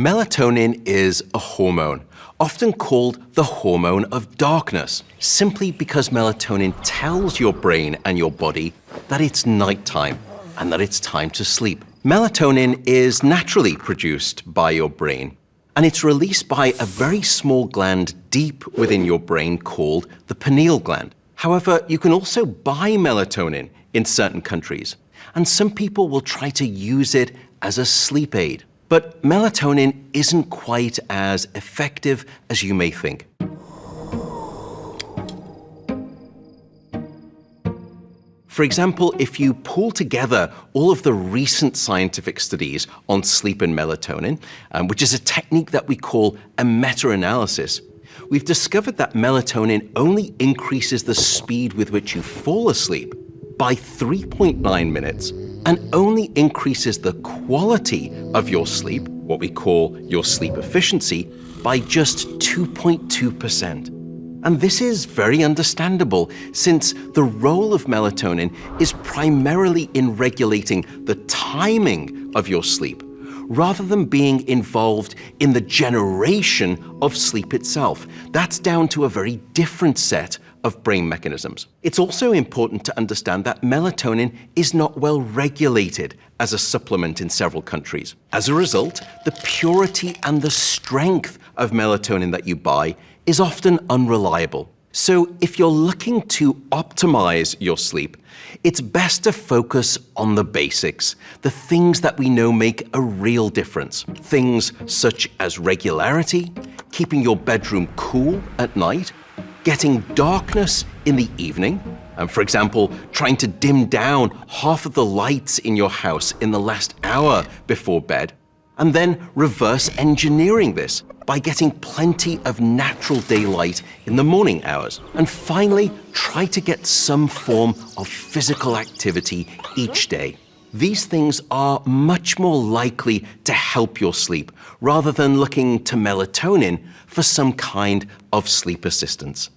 Melatonin is a hormone, often called the hormone of darkness, simply because melatonin tells your brain and your body that it's nighttime and that it's time to sleep. Melatonin is naturally produced by your brain, and it's released by a very small gland deep within your brain called the pineal gland. However, you can also buy melatonin in certain countries, and some people will try to use it as a sleep aid. But melatonin isn't quite as effective as you may think. For example, if you pull together all of the recent scientific studies on sleep and melatonin, which is a technique that we call a meta-analysis, we've discovered that melatonin only increases the speed with which you fall asleep by 3.9 minutes and only increases the quality of your sleep, what we call your sleep efficiency, by just 2.2%. And this is very understandable, since the role of melatonin is primarily in regulating the timing of your sleep, rather than being involved in the generation of sleep itself. That's down to a very different set of brain mechanisms. It's also important to understand that melatonin is not well regulated as a supplement in several countries. As a result, the purity and the strength of melatonin that you buy is often unreliable. So if you're looking to optimize your sleep, it's best to focus on the basics, the things that we know make a real difference. Things such as regularity, keeping your bedroom cool at night, getting darkness in the evening, and for example, trying to dim down half of the lights in your house in the last hour before bed, and then reverse engineering this by getting plenty of natural daylight in the morning hours. And finally, try to get some form of physical activity each day. These things are much more likely to help your sleep, rather than looking to melatonin for some kind of sleep assistance.